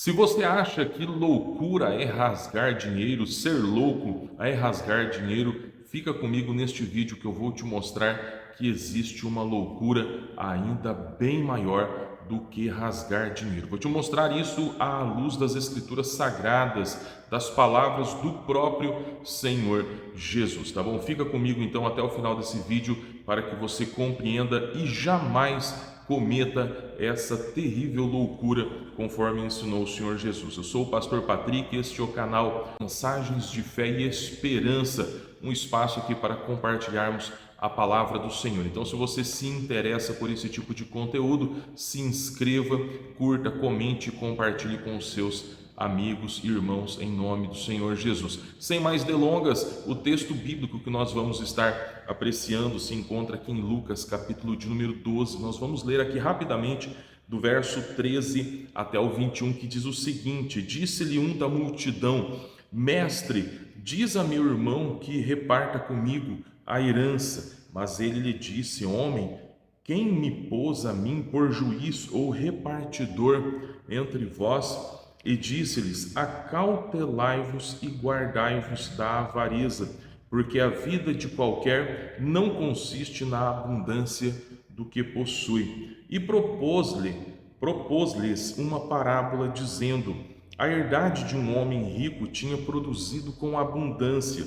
Se você acha que loucura é rasgar dinheiro, ser louco é rasgar dinheiro, fica comigo neste vídeo que eu vou te mostrar que existe uma loucura ainda bem maior do que rasgar dinheiro. Vou te mostrar isso à luz das Escrituras Sagradas, das palavras do próprio Senhor Jesus, tá bom? Fica comigo então até o final desse vídeo para que você compreenda e jamais cometa essa terrível loucura, conforme ensinou o Senhor Jesus. Eu sou o pastor Patrick, este é o canal Mensagens de Fé e Esperança, um espaço aqui para compartilharmos a palavra do Senhor. Então, se você se interessa por esse tipo de conteúdo, se inscreva, curta, comente e compartilhe com os seus amigos e irmãos, em nome do Senhor Jesus. Sem mais delongas, o texto bíblico que nós vamos estar apreciando se encontra aqui em Lucas, capítulo de número 12. Nós vamos ler aqui rapidamente do verso 13 até o 21, que diz o seguinte: Disse-lhe um da multidão: Mestre, diz a meu irmão que reparta comigo a herança. Mas ele lhe disse: Homem, quem me pôs a mim por juiz ou repartidor entre vós? E disse-lhes: Acautelai-vos e guardai-vos da avareza, porque a vida de qualquer não consiste na abundância do que possui. E propôs-lhes uma parábola, dizendo: A herdade de um homem rico tinha produzido com abundância.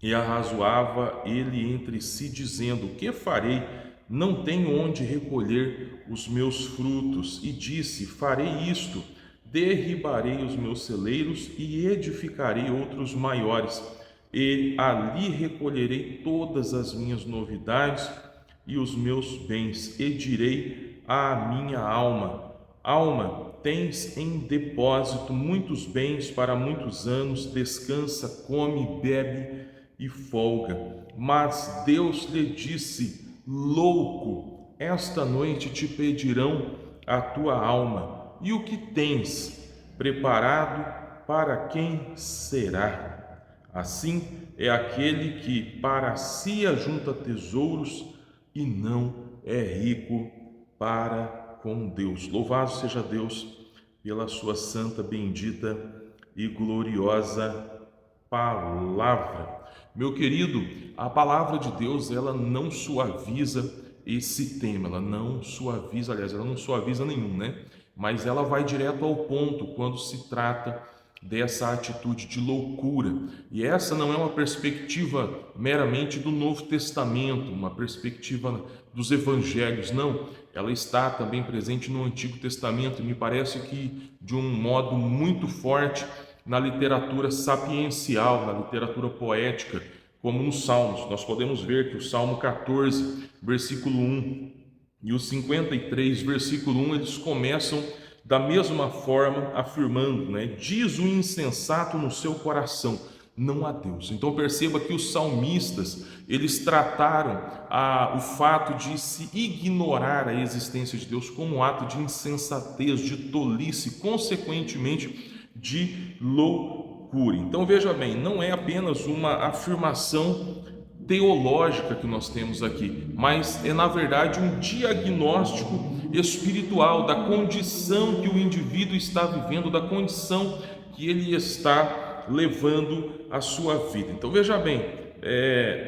E arrazoava ele entre si, dizendo: Que farei? Não tenho onde recolher os meus frutos. E disse: Farei isto: derribarei os meus celeiros e edificarei outros maiores, e ali recolherei todas as minhas novidades e os meus bens, e direi à minha alma: Alma, tens em depósito muitos bens para muitos anos, descansa, come, bebe e folga. Mas Deus lhe disse: Louco, esta noite te pedirão a tua alma, e o que tens preparado, para quem será? Assim é aquele que para si ajunta tesouros e não é rico para com Deus. Louvado seja Deus pela sua santa, bendita e gloriosa palavra. Meu querido, a palavra de Deus, ela não suaviza esse tema, ela não suaviza, aliás, ela não suaviza nenhum, né? Mas ela vai direto ao ponto quando se trata dessa atitude de loucura. E essa não é uma perspectiva meramente do Novo Testamento, uma perspectiva dos evangelhos, não. Ela está também presente no Antigo Testamento e me parece que de um modo muito forte na literatura sapiencial, na literatura poética, como nos Salmos. Nós podemos ver que o Salmo 14, versículo 1 e o 53, versículo 1, eles começam da mesma forma, afirmando, né? Diz o insensato no seu coração: não há Deus. Então perceba que os salmistas, eles trataram o fato de se ignorar a existência de Deus como um ato de insensatez, de tolice, consequentemente de loucura. Então veja bem, não é apenas uma afirmação teológica que nós temos aqui, mas é na verdade um diagnóstico espiritual da condição que o indivíduo está vivendo, da condição que ele está levando a sua vida. Então veja bem,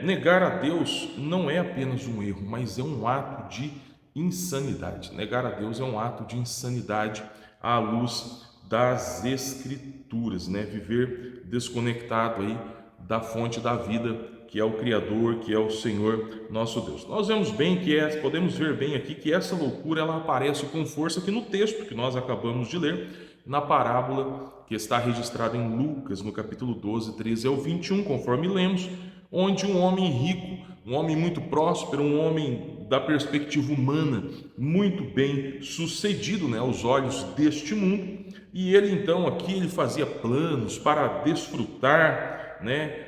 negar a Deus não é apenas um erro, mas é um ato de insanidade. Negar a Deus é um ato de insanidade à luz das Escrituras, né? Viver desconectado aí da fonte da vida, que é o Criador, que é o Senhor nosso Deus. Nós vemos bem podemos ver bem aqui que essa loucura ela aparece com força aqui no texto que nós acabamos de ler, na parábola que está registrada em Lucas, no capítulo 12, 13 ao 21, conforme lemos, onde um homem rico, um homem muito próspero, um homem da perspectiva humana, muito bem sucedido, né, aos olhos deste mundo, e ele então aqui ele fazia planos para desfrutar, né,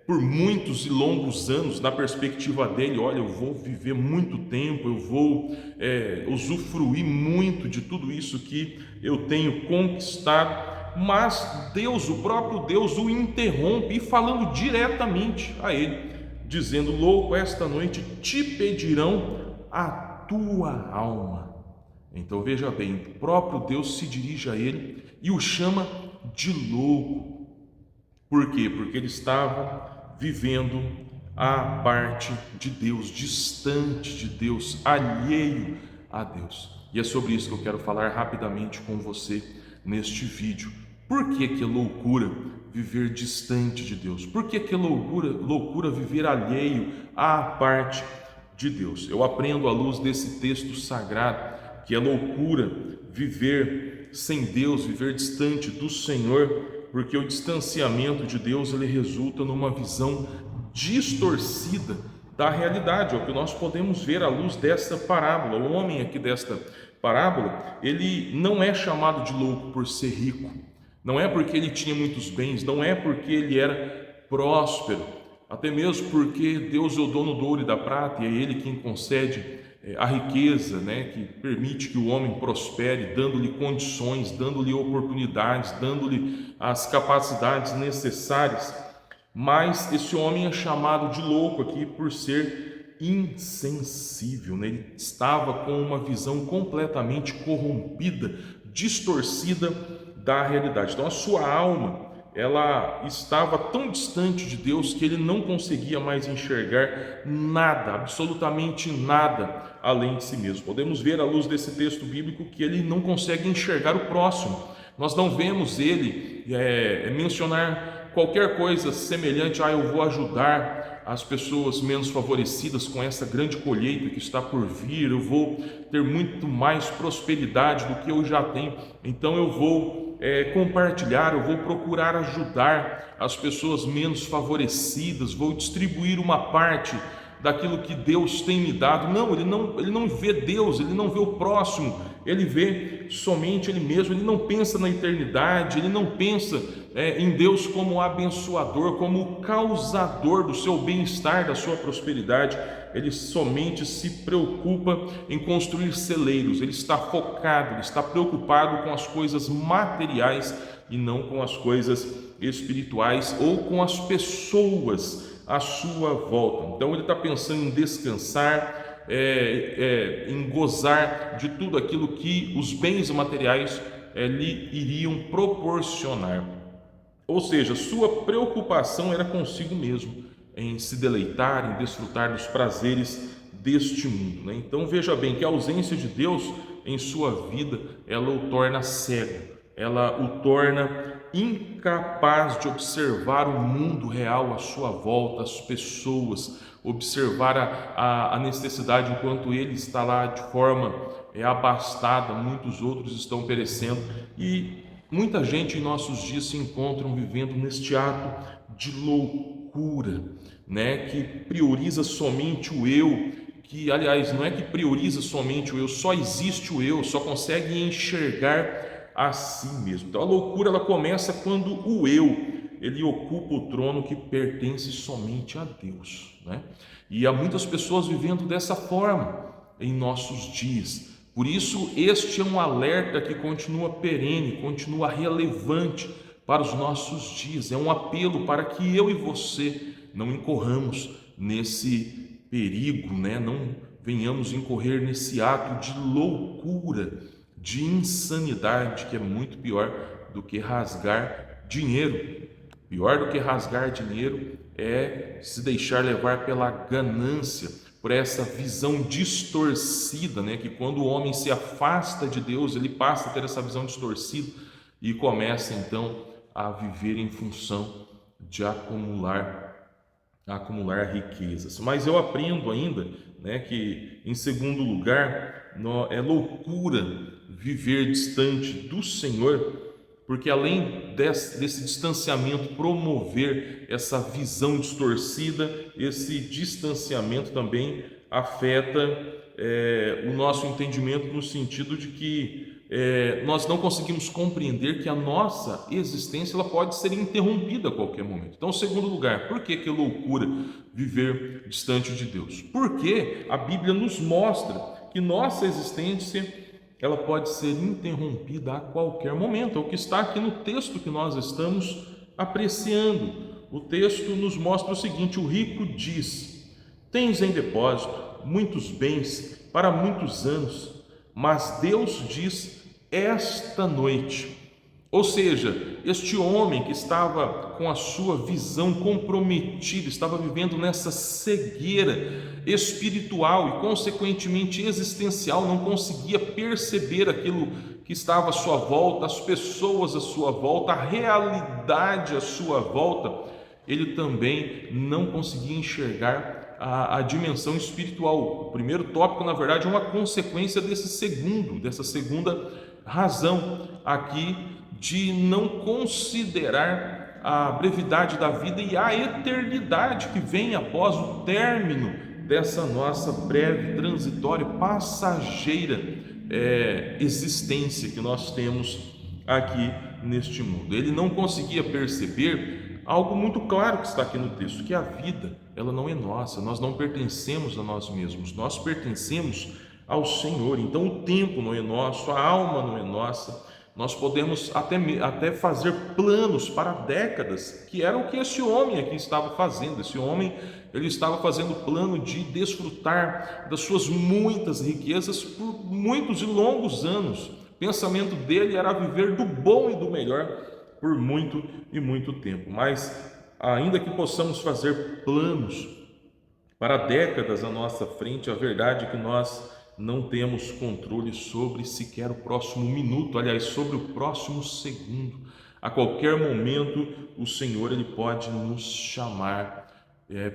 por muitos e longos anos, na perspectiva dele: olha, eu vou viver muito tempo, eu vou usufruir muito de tudo isso que eu tenho conquistado. Mas Deus, o próprio Deus, o interrompe, e falando diretamente a ele, dizendo: louco, esta noite te pedirão a tua alma. Então veja bem, o próprio Deus se dirige a ele e o chama de louco. Por quê? Porque ele estava vivendo à parte de Deus, distante de Deus, alheio a Deus. E é sobre isso que eu quero falar rapidamente com você neste vídeo. Por que é loucura viver distante de Deus? Por que é loucura viver alheio à parte de Deus? Eu aprendo à luz desse texto sagrado que é loucura viver sem Deus, viver distante do Senhor, porque o distanciamento de Deus ele resulta numa visão distorcida da realidade. É o que nós podemos ver à luz desta parábola. O homem aqui desta parábola, ele não é chamado de louco por ser rico, não é porque ele tinha muitos bens, não é porque ele era próspero, até mesmo porque Deus é o dono do ouro e da prata e é Ele quem concede a riqueza, né, que permite que o homem prospere, dando-lhe condições, dando-lhe oportunidades, dando-lhe as capacidades necessárias. Mas esse homem é chamado de louco aqui por ser insensível, né? Ele estava com uma visão completamente corrompida, distorcida da realidade. Então a sua alma, ela estava tão distante de Deus que ele não conseguia mais enxergar nada, absolutamente nada além de si mesmo. Podemos ver à luz desse texto bíblico que ele não consegue enxergar o próximo. Nós não vemos ele mencionar qualquer coisa semelhante a eu vou ajudar as pessoas menos favorecidas com essa grande colheita que está por vir, eu vou ter muito mais prosperidade do que eu já tenho, então eu vou compartilhar, eu vou procurar ajudar as pessoas menos favorecidas, vou distribuir uma parte daquilo que Deus tem me dado. Não, ele não vê Deus, ele não vê o próximo, ele vê somente ele mesmo, ele não pensa na eternidade, ele não pensa em Deus como abençoador, como causador do seu bem-estar, da sua prosperidade. Ele somente se preocupa em construir celeiros, ele está focado, ele está preocupado com as coisas materiais e não com as coisas espirituais ou com as pessoas à sua volta. Então ele está pensando em descansar, em gozar de tudo aquilo que os bens materiais lhe iriam proporcionar. Ou seja, sua preocupação era consigo mesmo, em se deleitar, em desfrutar dos prazeres deste mundo, né? Então veja bem que a ausência de Deus em sua vida, ela o torna cego, ela o torna incapaz de observar o mundo real à sua volta, as pessoas, observar a necessidade enquanto ele está lá de forma abastada, muitos outros estão perecendo e muita gente em nossos dias se encontram vivendo neste ato de loucura, né? Que prioriza somente o eu, que aliás não é que prioriza somente o eu, só existe o eu, só consegue enxergar a si mesmo. Então a loucura ela começa quando o eu ele ocupa o trono que pertence somente a Deus, né? E há muitas pessoas vivendo dessa forma em nossos dias. Por isso, este é um alerta que continua perene, continua relevante para os nossos dias. É um apelo para que eu e você não incorramos nesse perigo, né? Não venhamos incorrer nesse ato de loucura, de insanidade, que é muito pior do que rasgar dinheiro. Pior do que rasgar dinheiro é se deixar levar pela ganância, por essa visão distorcida, né? Que quando o homem se afasta de Deus, ele passa a ter essa visão distorcida e começa então a viver em função de acumular riquezas. Mas eu aprendo ainda, né, que em segundo lugar é loucura viver distante do Senhor, porque além desse distanciamento promover essa visão distorcida, esse distanciamento também afeta o nosso entendimento no sentido de que nós não conseguimos compreender que a nossa existência ela pode ser interrompida a qualquer momento. Então, em segundo lugar, por que é loucura viver distante de Deus? Porque a Bíblia nos mostra que nossa existência ela pode ser interrompida a qualquer momento. É o que está aqui no texto que nós estamos apreciando. O texto nos mostra o seguinte: o rico diz: tens em depósito muitos bens para muitos anos, mas Deus diz esta noite. Ou seja, este homem que estava com a sua visão comprometida, estava vivendo nessa cegueira espiritual e, consequentemente, existencial, não conseguia perceber aquilo que estava à sua volta, as pessoas à sua volta, a realidade à sua volta, ele também não conseguia enxergar a dimensão espiritual. O primeiro tópico, na verdade, é uma consequência dessa segunda razão aqui, de não considerar a brevidade da vida e a eternidade que vem após o término dessa nossa breve, transitória, passageira existência que nós temos aqui neste mundo. Ele não conseguia perceber algo muito claro que está aqui no texto, que a vida, ela não é nossa, nós não pertencemos a nós mesmos, nós pertencemos ao Senhor. Então o tempo não é nosso, a alma não é nossa. Nós podemos até fazer planos para décadas, que era o que esse homem aqui estava fazendo. Esse homem, ele estava fazendo plano de desfrutar das suas muitas riquezas por muitos e longos anos. O pensamento dele era viver do bom e do melhor por muito e muito tempo. Mas ainda que possamos fazer planos para décadas à nossa frente, a verdade é que nós não temos controle sobre sequer o próximo minuto, aliás, sobre o próximo segundo. A qualquer momento o Senhor, ele pode nos chamar,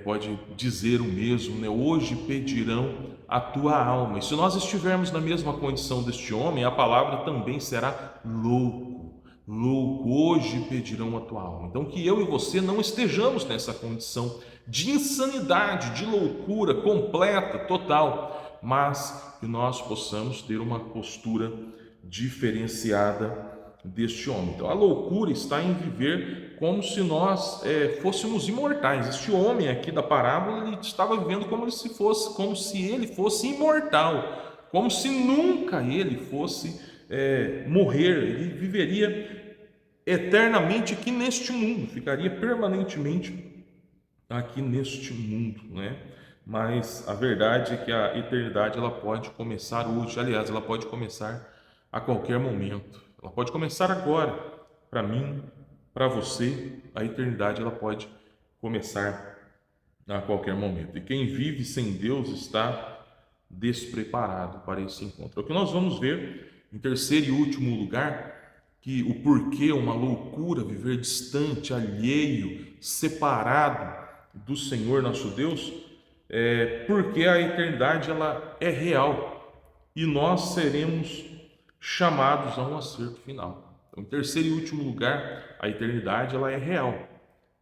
pode dizer o mesmo, né? Hoje pedirão a tua alma. E se nós estivermos na mesma condição deste homem, a palavra também será louco, hoje pedirão a tua alma. Então que eu e você não estejamos nessa condição de insanidade, de loucura completa, total, mas que nós possamos ter uma postura diferenciada deste homem. Então a loucura está em viver como se nós fôssemos imortais. Este homem aqui da parábola, ele estava vivendo como se ele fosse imortal, como se nunca ele fosse morrer. Ele viveria eternamente aqui neste mundo, ficaria permanentemente aqui neste mundo, né? Mas a verdade é que a eternidade, ela pode começar hoje. Aliás, ela pode começar a qualquer momento. Ela pode começar agora. Para mim, para você, a eternidade, ela pode começar a qualquer momento. E quem vive sem Deus está despreparado para esse encontro. É o que nós vamos ver em terceiro e último lugar, que o porquê é uma loucura viver distante, alheio, separado do Senhor nosso Deus, porque a eternidade, ela é real e nós seremos chamados a um acerto final. Então, em terceiro e último lugar, a eternidade, ela é real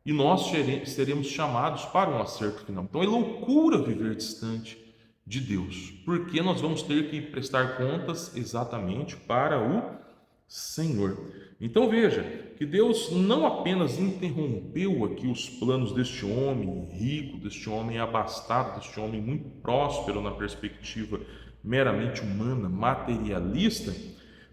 e nós seremos chamados para um acerto final. Então é loucura viver distante de Deus, porque nós vamos ter que prestar contas exatamente para o Senhor. Então veja que Deus não apenas interrompeu aqui os planos deste homem rico, deste homem abastado, deste homem muito próspero na perspectiva meramente humana, materialista,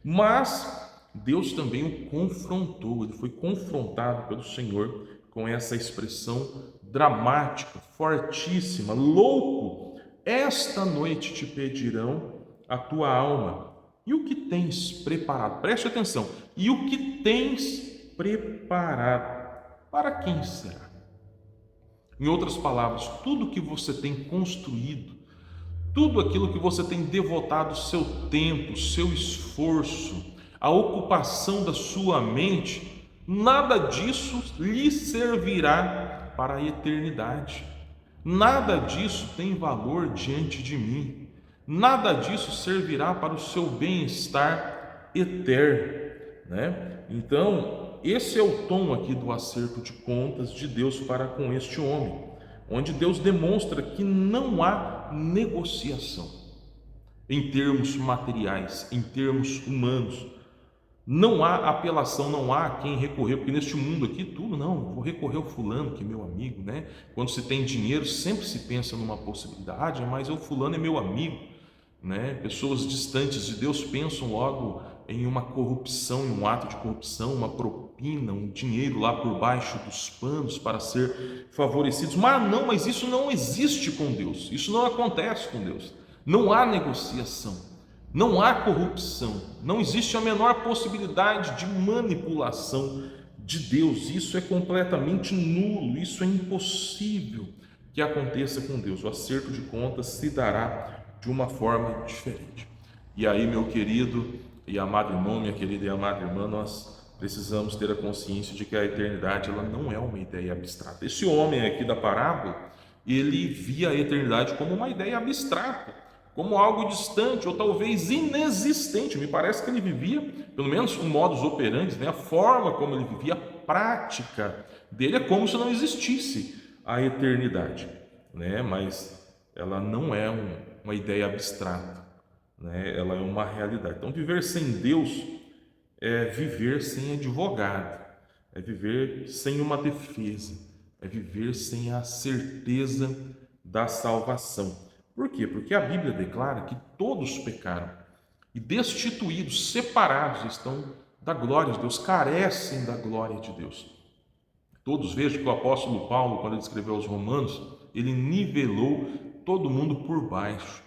mas Deus também o confrontou. Ele foi confrontado pelo Senhor com essa expressão dramática, fortíssima: louco, esta noite te pedirão a tua alma. E o que tens preparado? Preste atenção. E o que tens preparado? Para quem será? Em outras palavras, tudo que você tem construído, tudo aquilo que você tem devotado seu tempo, seu esforço, a ocupação da sua mente, nada disso lhe servirá para a eternidade. Nada disso tem valor diante de mim. Nada disso servirá para o seu bem-estar eterno, né? Então, esse é o tom aqui do acerto de contas de Deus para com este homem, onde Deus demonstra que não há negociação em termos materiais, em termos humanos. Não há apelação, não há quem recorrer, porque neste mundo aqui tudo, não, vou recorrer ao fulano que é meu amigo, né? Quando se tem dinheiro, sempre se pensa numa possibilidade, mas o fulano é meu amigo, né? Pessoas distantes de Deus pensam logo em uma corrupção, em um ato de corrupção, uma propina, um dinheiro lá por baixo dos panos para ser favorecidos. Mas isso não existe com Deus, isso não acontece com Deus, não há negociação. Não há corrupção, não existe a menor possibilidade de manipulação de Deus. Isso é completamente nulo, isso é impossível que aconteça com Deus. O acerto de contas se dará de uma forma diferente. E aí, meu querido e amado irmão, minha querida e amada irmã, nós precisamos ter a consciência de que a eternidade ela não é uma ideia abstrata. Esse homem aqui da parábola, ele via a eternidade como uma ideia abstrata, como algo distante ou talvez inexistente. Me parece que ele vivia, pelo menos o modus operandi, né? A forma como ele vivia, a prática dele é como se não existisse a eternidade, né? Mas ela não é uma ideia abstrata, né? Ela é uma realidade. Então, viver sem Deus é viver sem advogado, é viver sem uma defesa, é viver sem a certeza da salvação. Por quê? Porque a Bíblia declara que todos pecaram e destituídos, separados estão da glória de Deus, carecem da glória de Deus. Todos, vejam que o apóstolo Paulo, quando ele escreveu aos Romanos, ele nivelou todo mundo por baixo.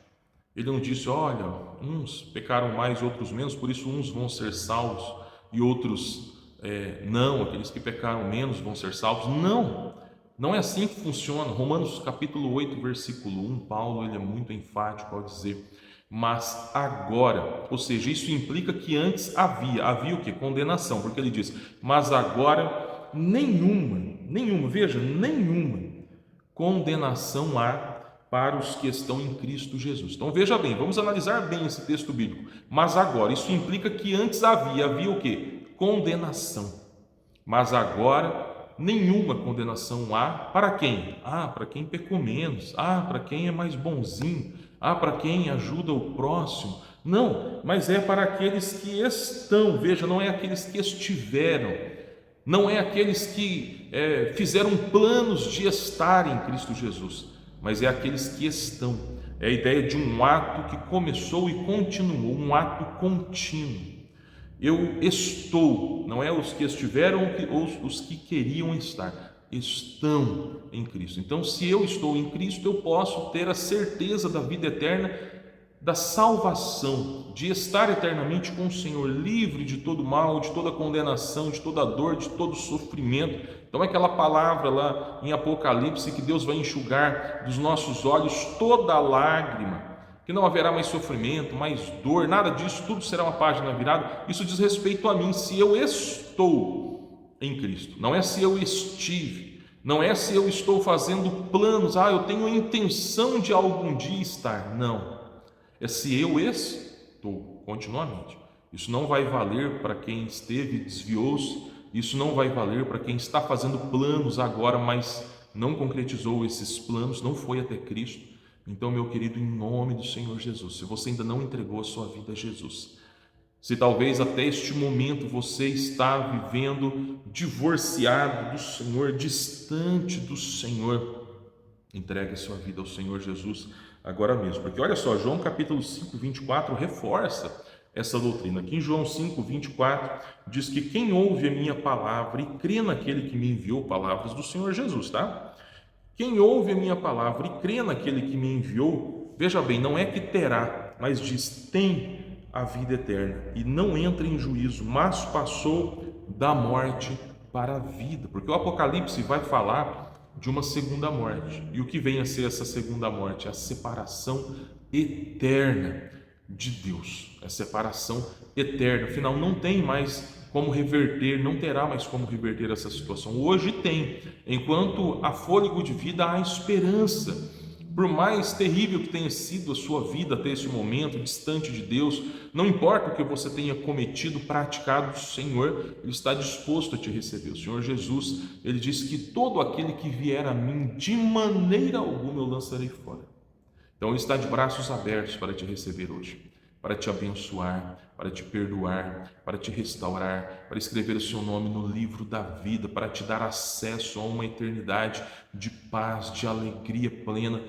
Ele não disse, olha, uns pecaram mais, outros menos, por isso uns vão ser salvos e outros não, aqueles que pecaram menos vão ser salvos. Não, não é assim que funciona. Romanos capítulo 8, versículo 1, Paulo ele é muito enfático ao dizer, mas agora, ou seja, isso implica que antes havia o que? Condenação, porque ele diz, mas agora nenhuma, veja, nenhuma condenação há para os que estão em Cristo Jesus. Então veja bem, vamos analisar bem esse texto bíblico. Mas agora, isso implica que antes havia o quê? Condenação. Mas agora nenhuma condenação há para quem? Para quem pecou menos. Para quem é mais bonzinho. Para quem ajuda o próximo. Não, mas é para aqueles que estão. Veja, não é aqueles que estiveram. Não é aqueles que fizeram planos de estar em Cristo Jesus, mas é aqueles que estão. É a ideia de um ato que começou e continuou, um ato contínuo. Eu estou, não é os que estiveram ou os que queriam estar, estão em Cristo. Então, se eu estou em Cristo, eu posso ter a certeza da vida eterna, da salvação, de estar eternamente com o Senhor, livre de todo mal, de toda condenação, de toda dor, de todo sofrimento. Então é aquela palavra lá em Apocalipse que Deus vai enxugar dos nossos olhos toda lágrima, que não haverá mais sofrimento, mais dor, nada disso, tudo será uma página virada. Isso diz respeito a mim, se eu estou em Cristo, não é se eu estive, não é se eu estou fazendo planos, eu tenho a intenção de algum dia estar, não. É se eu estou continuamente. Isso não vai valer para quem esteve e desviou-se, isso não vai valer para quem está fazendo planos agora, mas não concretizou esses planos, não foi até Cristo. Então, meu querido, em nome do Senhor Jesus, se você ainda não entregou a sua vida a Jesus, se talvez até este momento você está vivendo divorciado do Senhor, distante do Senhor, entregue a sua vida ao Senhor Jesus agora mesmo, porque olha só, João capítulo 5, 24 reforça essa doutrina. Aqui em João 5, 24 diz que quem ouve a minha palavra e crê naquele que me enviou, palavras do Senhor Jesus, tá? Quem ouve a minha palavra e crê naquele que me enviou, veja bem, não é que terá, mas diz tem a vida eterna e não entra em juízo, mas passou da morte para a vida, porque o Apocalipse vai falar de uma segunda morte. E o que vem a ser essa segunda morte? A separação eterna de Deus. A separação eterna. Afinal, não tem mais como reverter, não terá mais como reverter essa situação. Hoje tem. Enquanto há fôlego de vida, há esperança. Por mais terrível que tenha sido a sua vida até esse momento, distante de Deus, não importa o que você tenha cometido, praticado, o Senhor, Ele está disposto a te receber. O Senhor Jesus, Ele disse que todo aquele que vier a mim, de maneira alguma eu lançarei fora. Então Ele está de braços abertos para te receber hoje, para te abençoar, para te perdoar, para te restaurar, para escrever o seu nome no livro da vida, para te dar acesso a uma eternidade de paz, de alegria plena.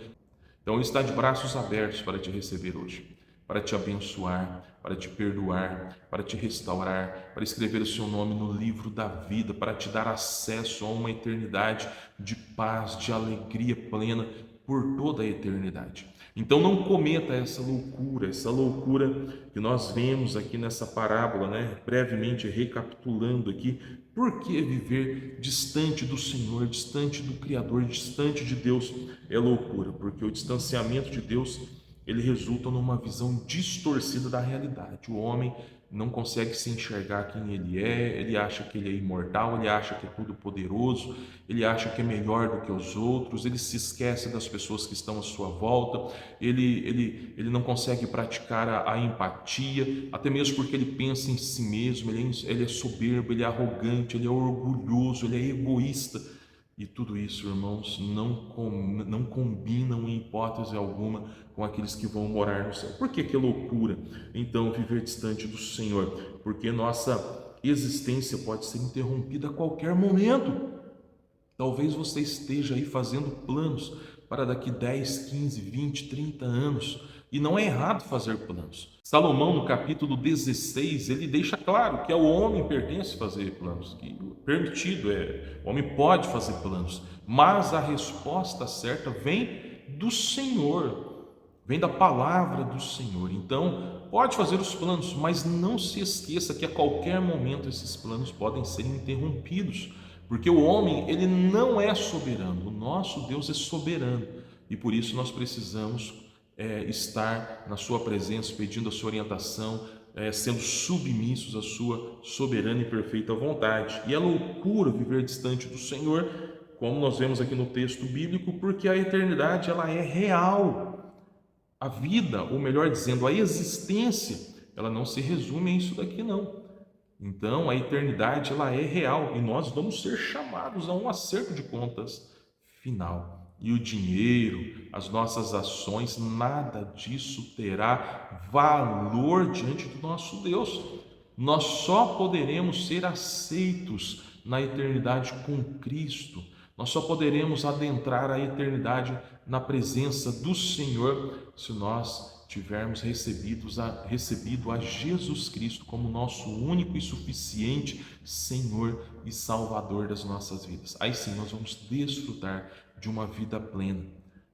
Então Ele está de braços abertos para te receber hoje, para te abençoar, para te perdoar, para te restaurar, para escrever o seu nome no livro da vida, para te dar acesso a uma eternidade de paz, de alegria plena por toda a eternidade. Então não cometa essa loucura que nós vemos aqui nessa parábola, né? Brevemente recapitulando aqui, por que viver distante do Senhor, distante do Criador, distante de Deus é loucura? Porque o distanciamento de Deus, ele resulta numa visão distorcida da realidade. O homem não consegue se enxergar quem ele acha que ele é imortal, ele acha que é todo poderoso, ele acha que é melhor do que os outros, ele se esquece das pessoas que estão à sua volta, ele não consegue praticar a empatia, até mesmo porque ele pensa em si mesmo, ele é soberbo, ele é arrogante, ele é orgulhoso, ele é egoísta. E tudo isso, irmãos, não combinam em hipótese alguma com aqueles que vão morar no céu. Por que loucura, então, viver distante do Senhor? Porque nossa existência pode ser interrompida a qualquer momento. Talvez você esteja aí fazendo planos para daqui 10, 15, 20, 30 anos. E não é errado fazer planos. Salomão, no capítulo 16, ele deixa claro que ao homem pertence fazer planos, que permitido o homem pode fazer planos, mas a resposta certa vem do Senhor, vem da palavra do Senhor. Então, pode fazer os planos, mas não se esqueça que a qualquer momento esses planos podem ser interrompidos, porque o homem, ele não é soberano, o nosso Deus é soberano, e por isso nós precisamos estar na sua presença, pedindo a sua orientação, sendo submissos à sua soberana e perfeita vontade. E é loucura viver distante do Senhor, como nós vemos aqui no texto bíblico, porque a eternidade ela é real. A vida, ou melhor dizendo, a existência, ela não se resume a isso daqui não. Então, a eternidade ela é real e nós vamos ser chamados a um acerto de contas final. E o dinheiro, as nossas ações, nada disso terá valor diante do nosso Deus. Nós só poderemos ser aceitos na eternidade com Cristo. Nós só poderemos adentrar a eternidade na presença do Senhor se nós tivermos recebido a Jesus Cristo como nosso único e suficiente Senhor e Salvador das nossas vidas. Aí sim nós vamos desfrutar de uma vida plena,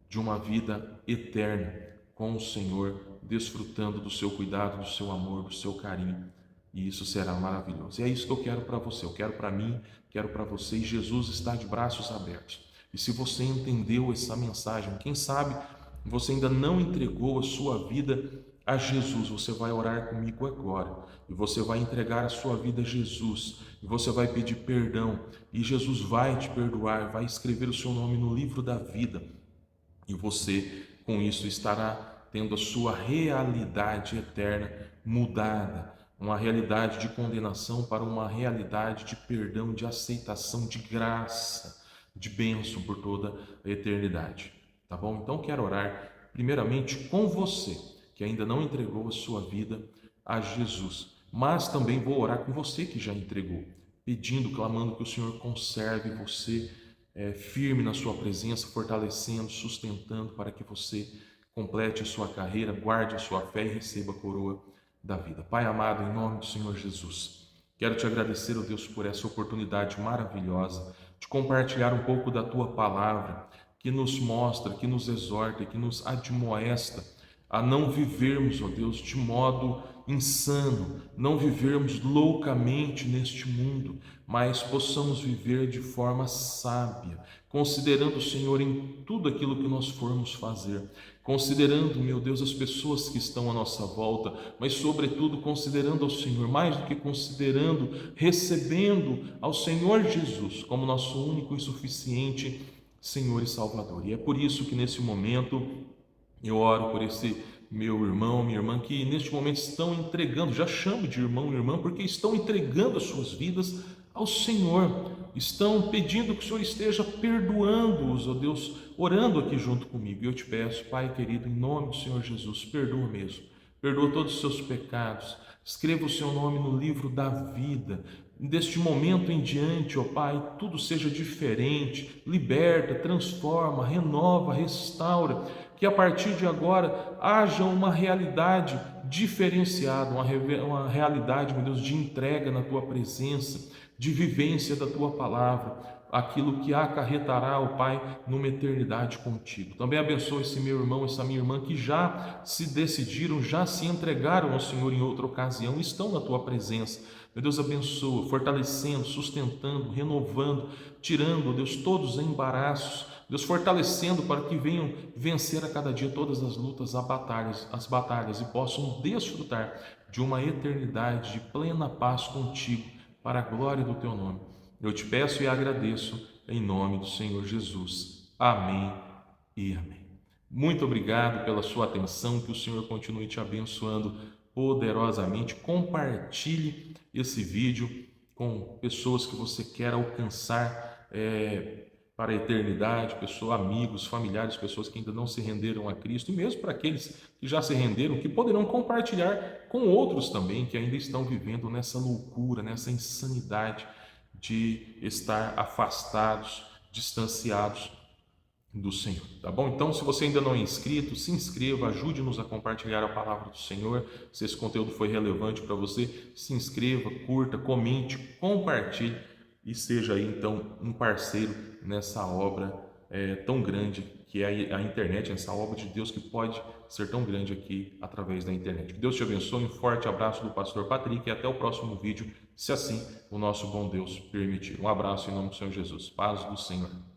de uma vida eterna com o Senhor, desfrutando do seu cuidado, do seu amor, do seu carinho. E isso será maravilhoso. E é isso que eu quero para você, eu quero para mim, quero para você. E Jesus está de braços abertos. E se você entendeu essa mensagem, quem sabe você ainda não entregou a sua vida a Jesus, você vai orar comigo agora e você vai entregar a sua vida a Jesus e você vai pedir perdão e Jesus vai te perdoar, vai escrever o seu nome no livro da vida e você com isso estará tendo a sua realidade eterna mudada, uma realidade de condenação para uma realidade de perdão, de aceitação, de graça, de bênção por toda a eternidade. Tá bom? Então quero orar primeiramente com você que ainda não entregou a sua vida a Jesus, mas também vou orar com você que já entregou, pedindo, clamando que o Senhor conserve você firme na sua presença, fortalecendo, sustentando para que você complete a sua carreira, guarde a sua fé e receba a coroa da vida. Pai amado, em nome do Senhor Jesus, quero te agradecer, ó Deus, por essa oportunidade maravilhosa de compartilhar um pouco da tua palavra, que nos mostra, que nos exorta, que nos admoesta a não vivermos, ó Deus, de modo insano, não vivermos loucamente neste mundo, mas possamos viver de forma sábia, considerando o Senhor em tudo aquilo que nós formos fazer, considerando, meu Deus, as pessoas que estão à nossa volta, mas sobretudo considerando ao Senhor, mais do que considerando, recebendo ao Senhor Jesus como nosso único e suficiente Senhor e Salvador. E é por isso que nesse momento eu oro por esse meu irmão, minha irmã, que neste momento estão entregando, já chamo de irmão e irmã, porque estão entregando as suas vidas ao Senhor, estão pedindo que o Senhor esteja perdoando-os, ó Deus, orando aqui junto comigo. E eu te peço, Pai querido, em nome do Senhor Jesus, perdoa mesmo, perdoa todos os seus pecados, escreva o seu nome no livro da vida. Deste momento em diante, ó Pai, tudo seja diferente, liberta, transforma, renova, restaura, que a partir de agora haja uma realidade diferenciada, uma realidade, meu Deus, de entrega na Tua presença, de vivência da Tua palavra. aquilo que acarretará, ó Pai, numa eternidade contigo. Também abençoa esse meu irmão, essa minha irmã que já se decidiram, já se entregaram ao Senhor em outra ocasião, estão na tua presença. Meu Deus, abençoa, fortalecendo, sustentando, renovando, tirando, ó Deus, todos os embaraços, Deus, fortalecendo para que venham vencer a cada dia todas as lutas, as batalhas e possam desfrutar de uma eternidade de plena paz contigo, para a glória do teu nome. Eu te peço e agradeço em nome do Senhor Jesus. Amém e amém. Muito obrigado pela sua atenção, que o Senhor continue te abençoando poderosamente. Compartilhe esse vídeo com pessoas que você quer alcançar para a eternidade, pessoas, amigos, familiares, pessoas que ainda não se renderam a Cristo, e mesmo para aqueles que já se renderam, que poderão compartilhar com outros também que ainda estão vivendo nessa loucura, nessa insanidade de estar afastados, distanciados do Senhor, tá bom? Então, se você ainda não é inscrito, se inscreva, ajude-nos a compartilhar a palavra do Senhor. Se esse conteúdo foi relevante para você, se inscreva, curta, comente, compartilhe e seja aí então um parceiro nessa obra tão grande que é a internet, essa obra de Deus que pode ser tão grande aqui através da internet. Que Deus te abençoe, um forte abraço do pastor Patrick e até o próximo vídeo, se assim o nosso bom Deus permitir. Um abraço em nome do Senhor Jesus. Paz do Senhor.